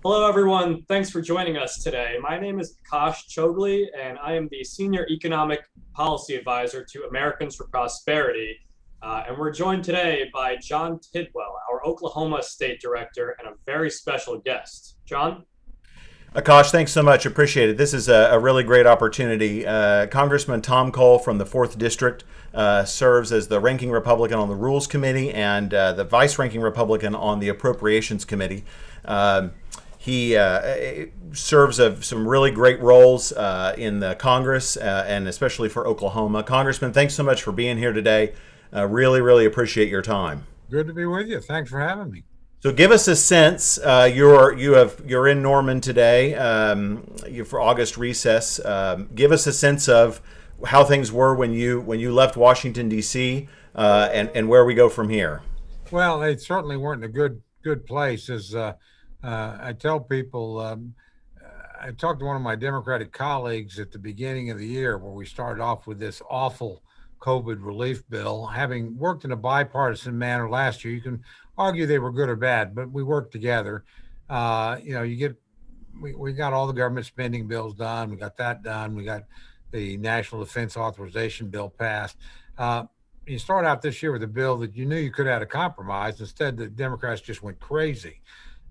Hello, everyone. Thanks for joining us today. My name is Akash Chougule, and I am the Senior Economic Policy Advisor to Americans for Prosperity. And we're joined today by John Tidwell, our Oklahoma State Director, and a very special guest. John? Akash, thanks so much. Appreciate it. This is a really great opportunity. Congressman Tom Cole from the 4th District serves as the ranking Republican on the Rules Committee and the vice ranking Republican on the Appropriations Committee. He serves of some really great roles in the Congress and especially for Oklahoma. Congressman, thanks so much for being here today. Really appreciate your time. Good to be with you. Thanks for having me. So give us a sense. You're in Norman today for August recess. Give us a sense of how things were when you left Washington D.C. And where we go from here. Well, they certainly weren't in a good place. As I tell people, I talked to one of my Democratic colleagues at the beginning of the year where we started off with this awful COVID relief bill. Having worked in a bipartisan manner last year, you can argue they were good or bad, but we worked together. We got all the government spending bills done. We got that done. We got the National Defense Authorization Bill passed. You start out this year with a bill that you knew you could have had a compromise. Instead, the Democrats just went crazy.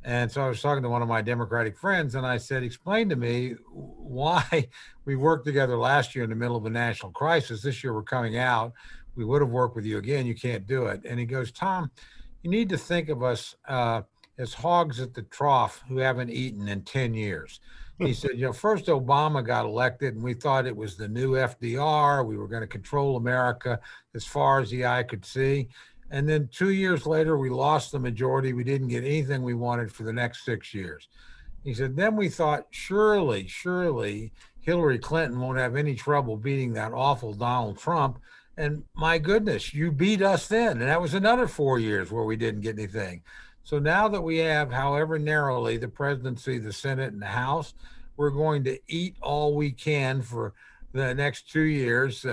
And so I was talking to one of my Democratic friends, and I said, explain to me why we worked together last year in the middle of a national crisis. This year we're coming out. We would have worked with you again. You can't do it. And he goes, Tom, you need to think of us as hogs at the trough who haven't eaten in 10 years. He said, first Obama got elected and we thought it was the new FDR. We were going to control America as far as the eye could see. And then 2 years later, we lost the majority. We didn't get anything we wanted for the next 6 years. He said, then we thought, surely Hillary Clinton won't have any trouble beating that awful Donald Trump. And my goodness, you beat us then. And that was another 4 years where we didn't get anything. So now that we have, however narrowly, the presidency, the Senate, and the House, we're going to eat all we can for the next 2 years.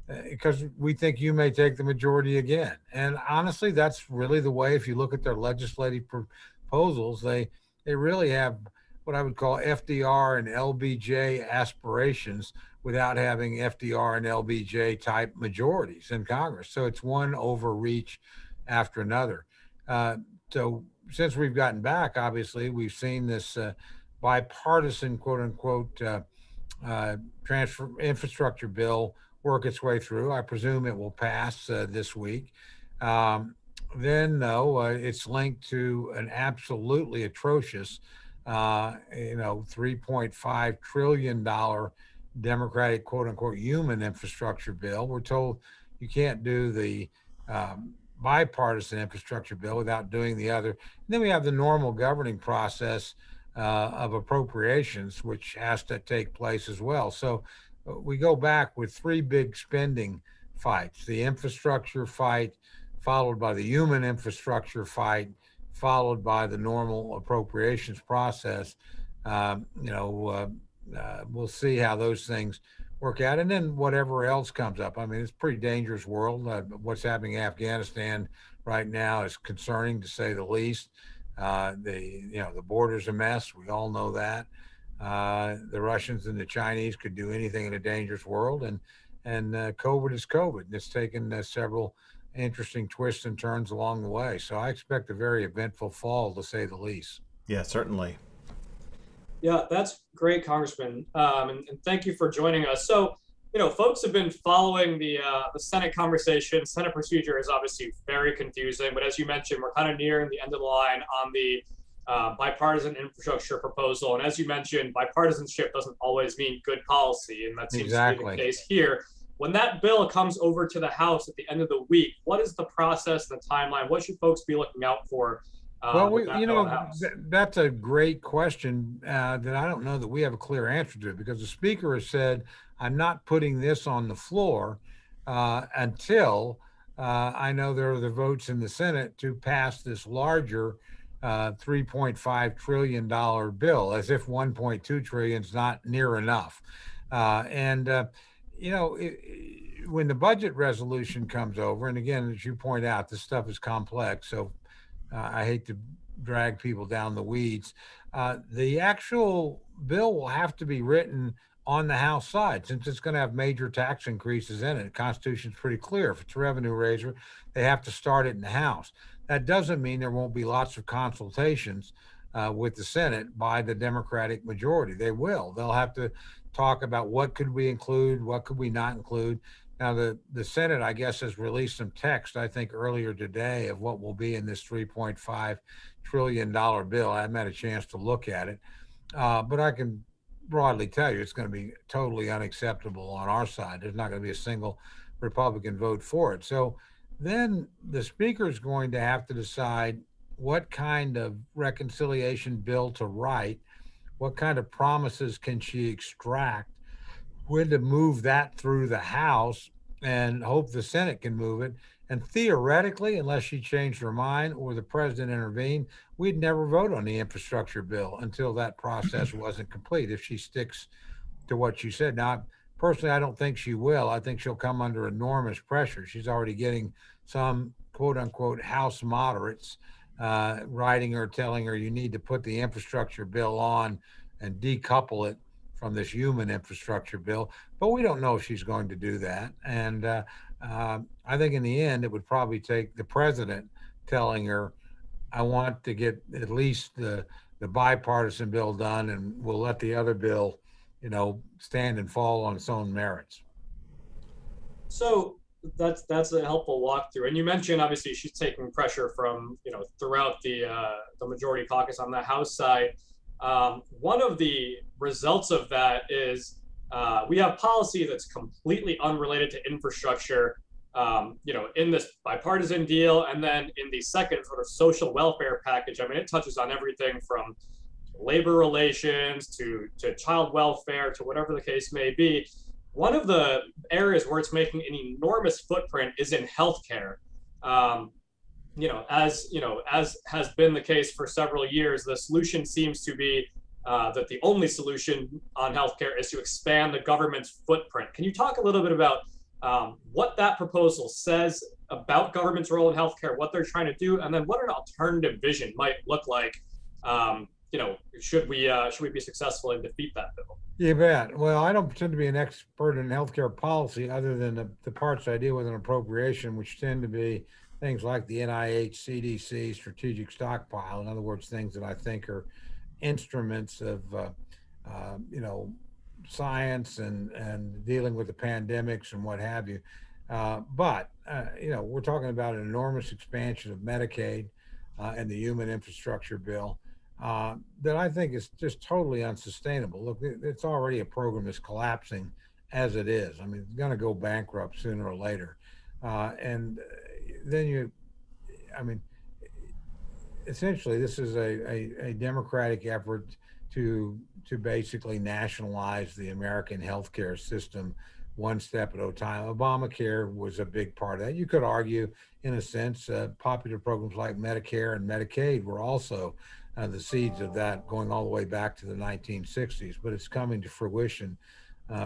Because we think you may take the majority again. And honestly, that's really the way, if you look at their legislative proposals, they really have what I would call FDR and LBJ aspirations without having FDR and LBJ type majorities in Congress. So it's one overreach after another. So since we've gotten back, obviously, we've seen this bipartisan, quote unquote, transfer infrastructure bill work its way through. I presume it will pass this week. It's linked to an absolutely atrocious, $3.5 trillion Democratic, quote unquote, human infrastructure bill. We're told you can't do the bipartisan infrastructure bill without doing the other. And then we have the normal governing process of appropriations, which has to take place as well. So we go back with three big spending fights: the infrastructure fight, followed by the human infrastructure fight, followed by the normal appropriations process. We'll see how those things work out, and then whatever else comes up. I mean, it's a pretty dangerous world. What's happening in Afghanistan right now is concerning, to say the least. The border's a mess. We all know that. The Russians and the Chinese could do anything in a dangerous world, and COVID is COVID. It's taken several interesting twists and turns along the way. So I expect a very eventful fall, to say the least. Yeah, certainly. Yeah, that's great, Congressman. And thank you for joining us. So, folks have been following the Senate conversation. Senate procedure is obviously very confusing, but as you mentioned, we're kind of nearing the end of the line on the bipartisan infrastructure proposal. And as you mentioned, bipartisanship doesn't always mean good policy, and that seems to be the case here. When that bill comes over to the House at the end of the week, what is the process, the timeline? What should folks be looking out for? That's a great question that I don't know that we have a clear answer to, because the speaker has said, I'm not putting this on the floor until I know there are the votes in the Senate to pass this larger $3.5 trillion bill, as if 1.2 trillion is not near enough. When the budget resolution comes over, and again, as you point out, this stuff is complex. So I hate to drag people down the weeds. The actual bill will have to be written on the House side since it's going to have major tax increases in it. The Constitution's pretty clear. If it's a revenue raiser, they have to start it in the House. That doesn't mean there won't be lots of consultations with the Senate by the Democratic majority. They will. They'll have to talk about what could we include, what could we not include. Now, the Senate, I guess, has released some text, I think, earlier today of what will be in this $3.5 trillion bill. I haven't had a chance to look at it, but I can broadly tell you it's going to be totally unacceptable on our side. There's not going to be a single Republican vote for it. So then the Speaker is going to have to decide what kind of reconciliation bill to write, what kind of promises can she extract, when to move that through the House and hope the Senate can move it. And theoretically, unless she changed her mind or the president intervened, we'd never vote on the infrastructure bill until that process wasn't complete if she sticks to what she said. Now, personally, I don't think she will. I think she'll come under enormous pressure. She's already getting some quote unquote House moderates writing her, telling her you need to put the infrastructure bill on and decouple it from this human infrastructure bill. But we don't know if she's going to do that. And I think in the end, it would probably take the president telling her, I want to get at least the bipartisan bill done, and we'll let the other bill, stand and fall on its own merits. So that's a helpful walkthrough. And you mentioned obviously she's taking pressure from throughout the majority caucus on the House side. One of the results of that is we have policy that's completely unrelated to infrastructure, in this bipartisan deal, and then in the second sort of social welfare package. I mean, it touches on everything from labor relations to child welfare to whatever the case may be. One of the areas where it's making an enormous footprint is in healthcare. As has been the case for several years, the solution seems to be that the only solution on healthcare is to expand the government's footprint. Can you talk a little bit about what that proposal says about government's role in healthcare, what they're trying to do, and then what an alternative vision might look like? Should we be successful and defeat that bill? You bet. Well, I don't pretend to be an expert in healthcare policy other than the parts I deal with in appropriation, which tend to be things like the NIH, CDC, strategic stockpile. In other words, things that I think are instruments of, science and dealing with the pandemics and what have you. But we're talking about an enormous expansion of Medicaid and the human infrastructure bill that I think is just totally unsustainable. Look, it's already a program that's collapsing as it is. I mean, it's going to go bankrupt sooner or later. And then essentially, this is a democratic effort to basically nationalize the American healthcare system one step at a time. Obamacare was a big part of that. You could argue, in a sense, popular programs like Medicare and Medicaid were also the seeds of that going all the way back to the 1960s, but it's coming to fruition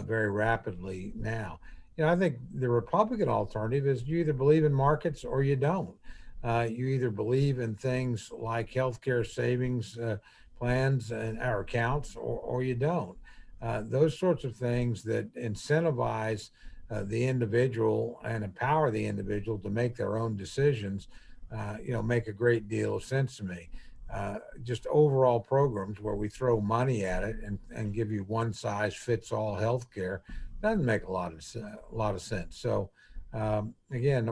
very rapidly now. I think the Republican alternative is you either believe in markets or you don't. You either believe in things like healthcare savings plans and our accounts, or you don't. Those sorts of things that incentivize the individual and empower the individual to make their own decisions, make a great deal of sense to me. Just overall programs where we throw money at it and give you one size fits all healthcare doesn't make a lot of sense. So again,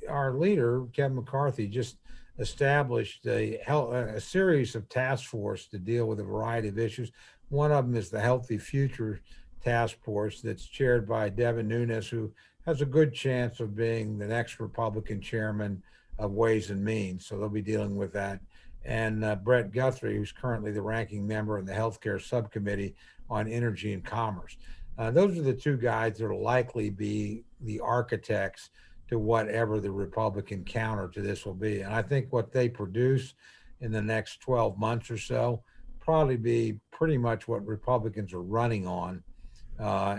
our leader Kevin McCarthy just established a series of task force to deal with a variety of issues. One of them is the Healthy Future Task Force that's chaired by Devin Nunes, who has a good chance of being the next Republican chairman of Ways and Means. So they'll be dealing with that. And Brett Guthrie, who's currently the ranking member in the Healthcare Subcommittee on Energy and Commerce. Those are the two guys that will likely be the architects to whatever the Republican counter to this will be. And I think what they produce in the next 12 months or so probably be pretty much what Republicans are running on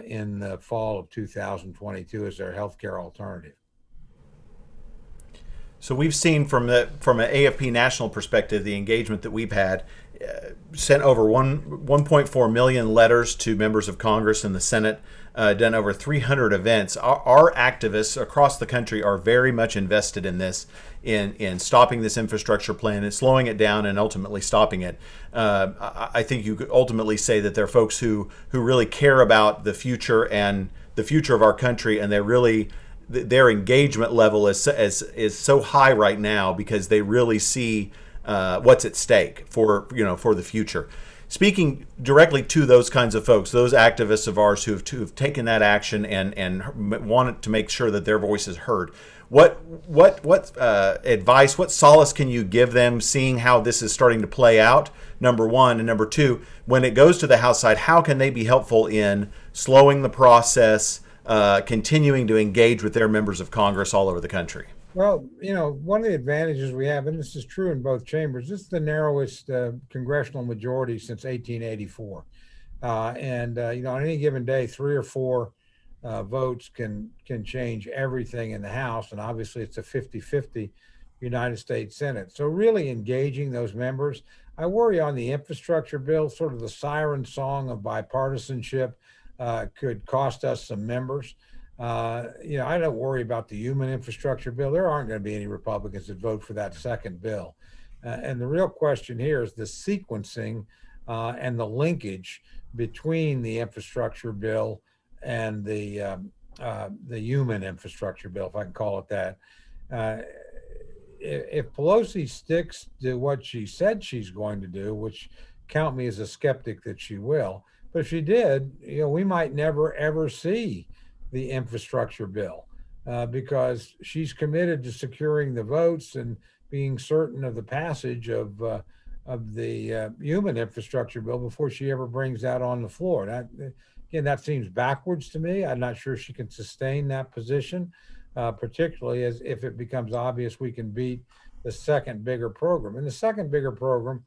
in the fall of 2022 as their healthcare alternative. So we've seen from an AFP national perspective the engagement that we've had. Sent over 1.4 million letters to members of Congress and the Senate, done over 300 events. Our activists across the country are very much invested in this, in stopping this infrastructure plan and slowing it down and ultimately stopping it. I think you could ultimately say that there are folks who really care about the future and the future of our country, and their engagement level is so high right now because they really see what's at stake for the future. Speaking directly to those kinds of folks, those activists of ours who have taken that action and wanted to make sure that their voice is heard, what advice, what solace can you give them, seeing how this is starting to play out? Number one, and number two, when it goes to the House side, how can they be helpful in slowing the process, continuing to engage with their members of Congress all over the country? Well, one of the advantages we have, and this is true in both chambers, this is the narrowest congressional majority since 1884. On any given day, 3 or 4 votes can change everything in the House. And obviously, it's a 50-50 United States Senate. So really engaging those members. I worry on the infrastructure bill, sort of the siren song of bipartisanship could cost us some members. I don't worry about the human infrastructure bill. There aren't going to be any Republicans that vote for that second bill. And the real question here is the sequencing and the linkage between the infrastructure bill and the human infrastructure bill, if I can call it that. If Pelosi sticks to what she said she's going to do, which count me as a skeptic that she will, but if she did, we might never, ever see the infrastructure bill because she's committed to securing the votes and being certain of the passage of the human infrastructure bill before she ever brings that on the floor. That seems backwards to me. I'm not sure she can sustain that position, particularly as if it becomes obvious we can beat the second bigger program. And the second bigger program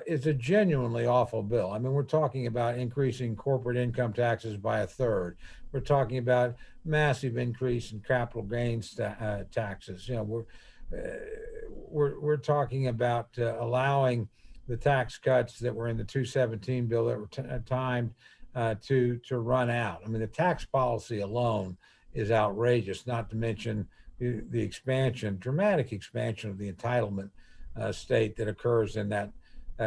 is a genuinely awful bill. I mean, we're talking about increasing corporate income taxes by 1/3. We're talking about massive increase in capital gains taxes. We're talking about allowing the tax cuts that were in the 217 bill that were timed to run out. I mean, the tax policy alone is outrageous, not to mention the expansion, dramatic expansion of the entitlement state that occurs in that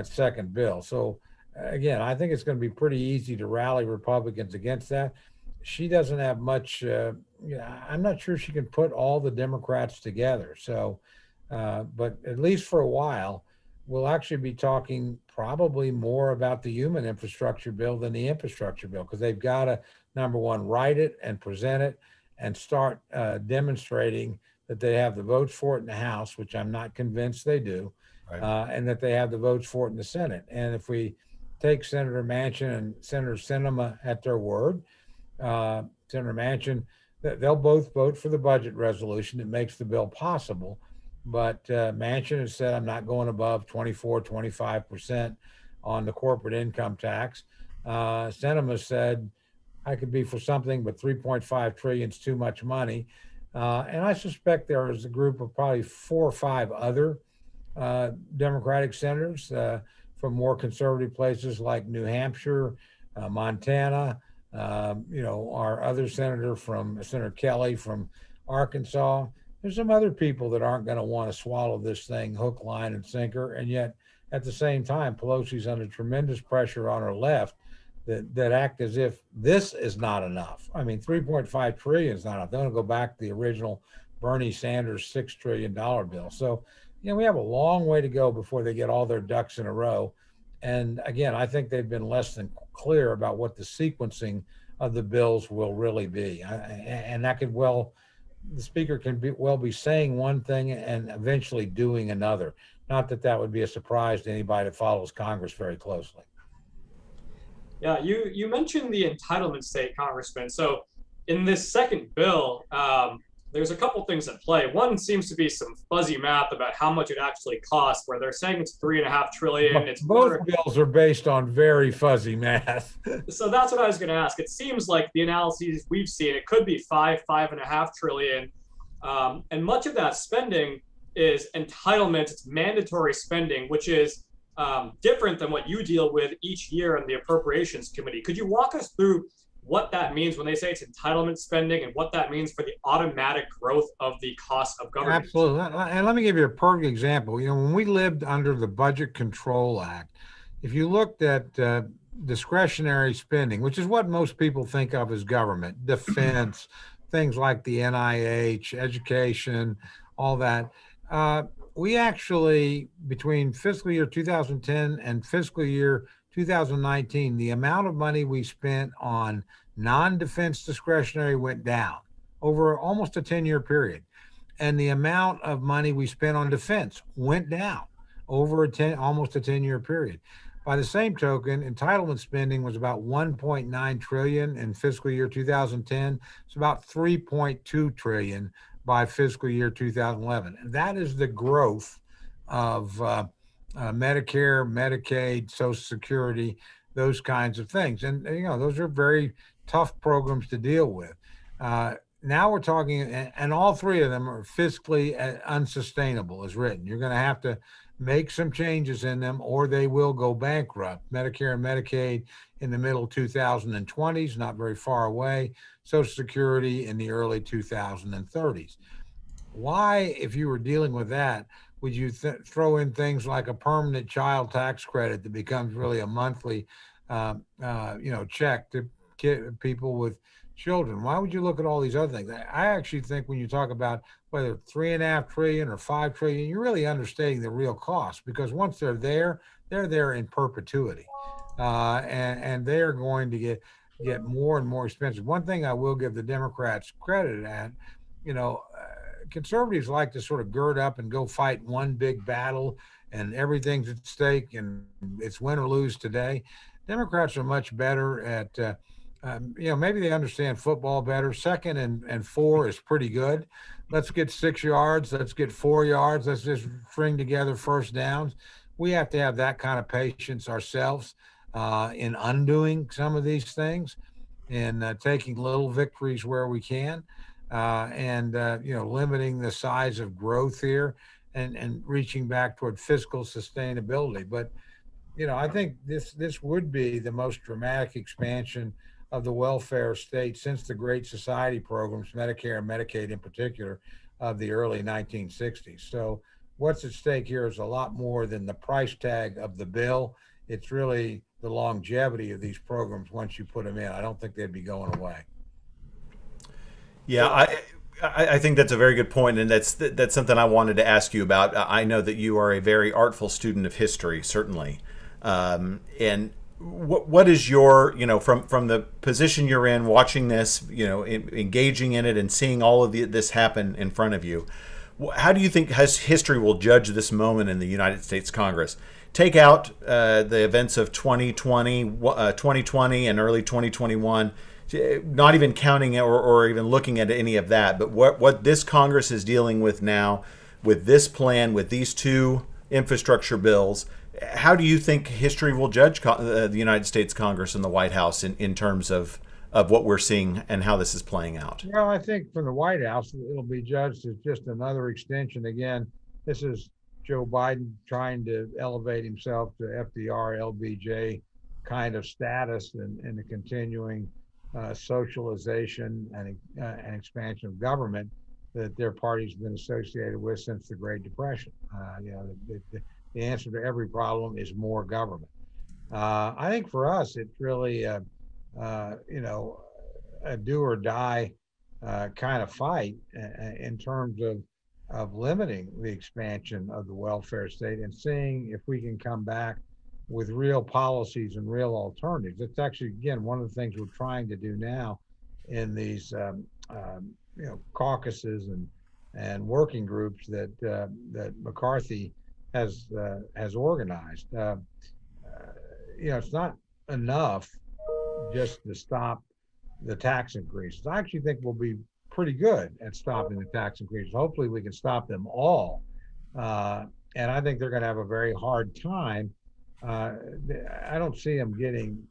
second bill. So again, I think it's going to be pretty easy to rally Republicans against that. She doesn't have much. I'm not sure she can put all the Democrats together. So, but at least for a while, we'll actually be talking probably more about the human infrastructure bill than the infrastructure bill, because they've got to, number one, write it and present it and start demonstrating that they have the votes for it in the House, which I'm not convinced they do. Right. And that they have the votes for it in the Senate. And if we take Senator Manchin and Senator Sinema at their word, Senator Manchin, they'll both vote for the budget resolution that makes the bill possible. But Manchin has said, I'm not going above 25% on the corporate income tax. Sinema said, I could be for something, but 3.5 trillion is too much money. And I suspect there is a group of probably 4 or 5 other Democratic senators from more conservative places like New Hampshire, Montana, our other senator Senator Kelly from Arkansas. There's some other people that aren't going to want to swallow this thing hook, line, and sinker. And yet, at the same time, Pelosi's under tremendous pressure on her left that act as if this is not enough. I mean, 3.5 trillion is not enough. They want to go back to the original Bernie Sanders $6 trillion bill. So, we have a long way to go before they get all their ducks in a row. And again, I think they've been less than clear about what the sequencing of the bills will really be. And that could the speaker can be saying one thing and eventually doing another. Not that would be a surprise to anybody that follows Congress very closely. Yeah, you mentioned the entitlement state, Congressman. So in this second bill, there's a couple things at play. One seems to be some fuzzy math about how much it actually costs, where they're saying it's $3.5 trillion. Both bills are based on very fuzzy math. So that's what I was going to ask. It seems like the analyses we've seen, it could be $5.5 trillion. And much of that spending is entitlements, it's mandatory spending, which is different than what you deal with each year in the Appropriations Committee. Could you walk us through what that means when they say it's entitlement spending and what that means for the automatic growth of the cost of government? Absolutely. And let me give you a perfect example. When we lived under the Budget Control Act, if you looked at discretionary spending, which is what most people think of as government, defense, things like the NIH, education, all that, we actually, between fiscal year 2010 and fiscal year 2019, the amount of money we spent on non-defense discretionary went down over almost a 10-year period. And the amount of money we spent on defense went down over almost a 10-year period. By the same token, entitlement spending was about 1.9 trillion in fiscal year 2010. It's about 3.2 trillion by fiscal year 2011. And that is the growth of Medicare, Medicaid, Social Security, those kinds of things. And those are very tough programs to deal with. Now we're talking, and all three of them are fiscally unsustainable as written. You're going to have to make some changes in them or they will go bankrupt. Medicare and Medicaid in the middle 2020s, not very far away. Social Security in the early 2030s. Why, if you were dealing with that, would you throw in things like a permanent child tax credit that becomes really a monthly, check to get people with children? Why would you look at all these other things? I actually think when you talk about whether 3.5 trillion or 5 trillion, you're really understating the real cost, because once they're there in perpetuity, and they are going to get more and more expensive. One thing I will give the Democrats credit at, conservatives like to sort of gird up and go fight one big battle and everything's at stake and it's win or lose today. Democrats are much better at maybe they understand football better. Second and 4 is pretty good. Let's get 6 yards. Let's get 4 yards. Let's just string together first downs. We have to have that kind of patience ourselves in undoing some of these things and taking little victories where we can and limiting the size of growth here and reaching back toward fiscal sustainability. But, I think this would be the most dramatic expansion of the welfare state since the Great Society programs, Medicare and Medicaid in particular, of the early 1960s. So what's at stake here is a lot more than the price tag of the bill. It's really the longevity of these programs once you put them in. I don't think they'd be going away. Yeah, I think that's a very good point, and that's something I wanted to ask you about. I know that you are a very artful student of history, certainly, and what is your, from the position you're in, watching this, engaging in it and seeing all of this happen in front of you, how do you think history will judge this moment in the United States Congress? Take out the events of 2020 and early 2021, not even counting or even looking at any of that, but what this Congress is dealing with now, with this plan, with these two infrastructure bills. How do you think history will judge the United States Congress and the White House in terms of what we're seeing and how this is playing out? Well, I think from the White House, it'll be judged as just another extension. Again, this is Joe Biden trying to elevate himself to FDR, LBJ kind of status and the continuing socialization and expansion of government that their party's been associated with since the Great Depression. The answer to every problem is more government. I think for us, it's really a do or die kind of fight in terms of limiting the expansion of the welfare state and seeing if we can come back with real policies and real alternatives. It's actually, again, one of the things we're trying to do now in these caucuses and working groups that McCarthy has organized. It's not enough just to stop the tax increases. I actually think we'll be pretty good at stopping the tax increases. Hopefully we can stop them all. And I think they're going to have a very hard time. I don't see them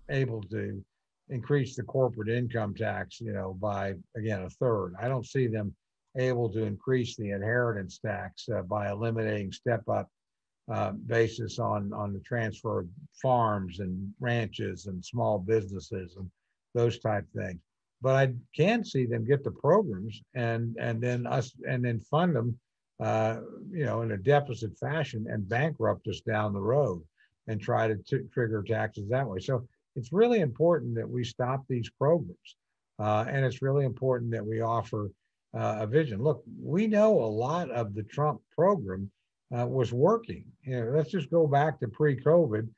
able to increase the corporate income tax, by, again, a third. I don't see them able to increase the inheritance tax by eliminating step-up basis on the transfer of farms and ranches and small businesses and those type things. But I can see them get the programs and then fund them, in a deficit fashion and bankrupt us down the road and try to trigger taxes that way. So it's really important that we stop these programs, and it's really important that we offer a vision. Look, we know a lot of the Trump program was working. Let's just go back to pre-COVID,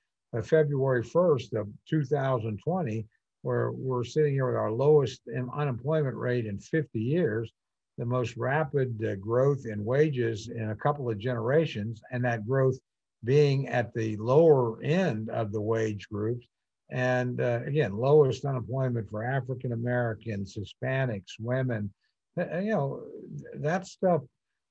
February 1st of 2020, where we're sitting here with our lowest unemployment rate in 50 years, the most rapid growth in wages in a couple of generations, and that growth being at the lower end of the wage groups. And again, lowest unemployment for African Americans, Hispanics, women. That stuff,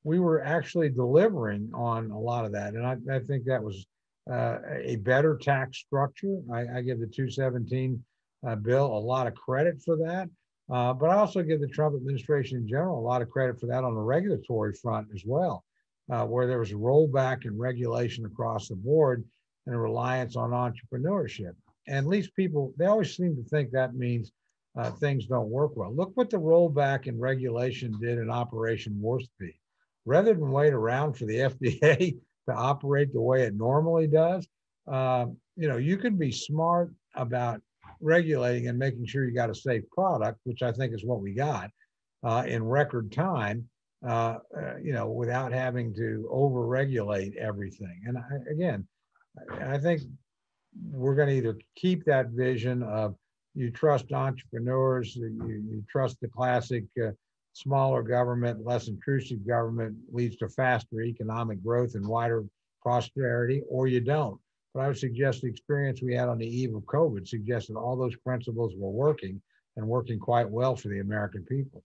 we were actually delivering on a lot of that. And I think that was a better tax structure. I give the 217 bill a lot of credit for that. But I also give the Trump administration in general a lot of credit for that on the regulatory front as well, where there was a rollback in regulation across the board and a reliance on entrepreneurship. And at least people, they always seem to think that means things don't work well. Look what the rollback in regulation did in Operation Warp Speed. Rather than wait around for the FDA to operate the way it normally does, you can be smart about regulating and making sure you got a safe product, which I think is what we got in record time, without having to over-regulate everything. And I think we're going to either keep that vision of you trust entrepreneurs, you trust the classic smaller government, less intrusive government leads to faster economic growth and wider prosperity, or you don't. But I would suggest the experience we had on the eve of COVID suggested all those principles were working and working quite well for the American people.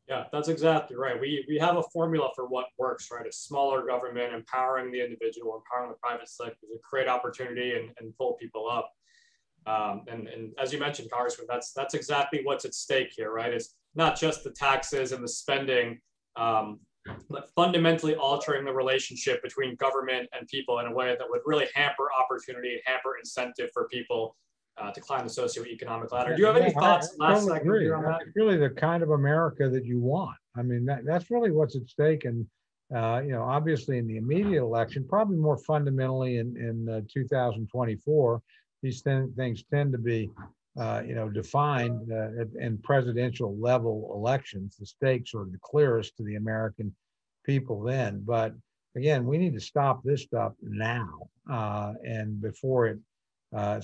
Yeah, that's exactly right. We have a formula for what works, right? It's smaller government, empowering the individual, empowering the private sector to create opportunity and pull people up. And as you mentioned, Congressman, that's exactly what's at stake here, right? It's not just the taxes and the spending, but fundamentally altering the relationship between government and people in a way that would really hamper opportunity and hamper incentive for people to climb the socioeconomic ladder. Do you have any thoughts? Last segment here on that? It's really the kind of America that you want. I mean, that's really what's at stake. And, obviously in the immediate election, probably more fundamentally in 2024, these things tend to be, defined in presidential level elections. The stakes are the clearest to the American people then. But again, we need to stop this stuff now and before it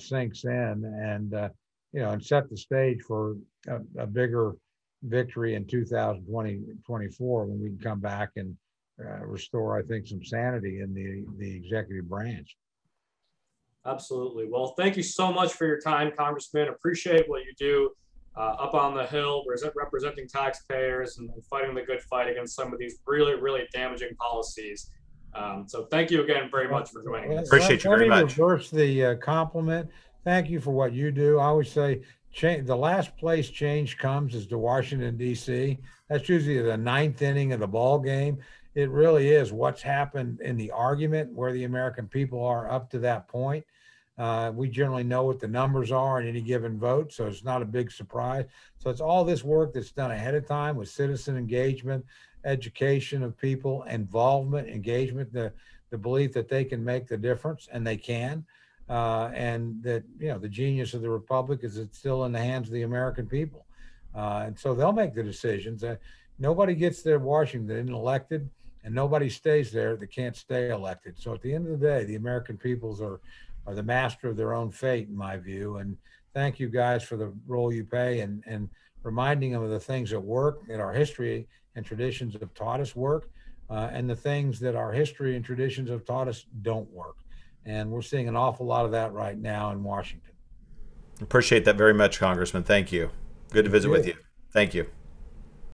sinks in, and set the stage for a bigger victory in 2024 when we can come back and restore, I think, some sanity in the executive branch. Absolutely. Well, thank you so much for your time, Congressman. Appreciate what you do up on the Hill, representing taxpayers and fighting the good fight against some of these really, really damaging policies. So thank you again very much for joining us. Appreciate you very much. Let me reverse the compliment. Thank you for what you do. I always say the last place change comes is to Washington, D.C. That's usually the ninth inning of the ball game. It really is what's happened in the argument, where the American people are up to that point. We generally know what the numbers are in any given vote, so it's not a big surprise. So it's all this work that's done ahead of time with citizen engagement, education of people, involvement, engagement, the belief that they can make the difference, and they can, and that the genius of the republic is it's still in the hands of the American people, and so they'll make the decisions. Nobody gets there Washington elected, and nobody stays there that can't stay elected. So at the end of the day, the American peoples are the master of their own fate, in my view. And thank you guys for the role you play and reminding them of the things that work, that our history and traditions have taught us work, and the things that our history and traditions have taught us don't work. And we're seeing an awful lot of that right now in Washington. Appreciate that very much, Congressman. Thank you. Good to visit with you. Thank you.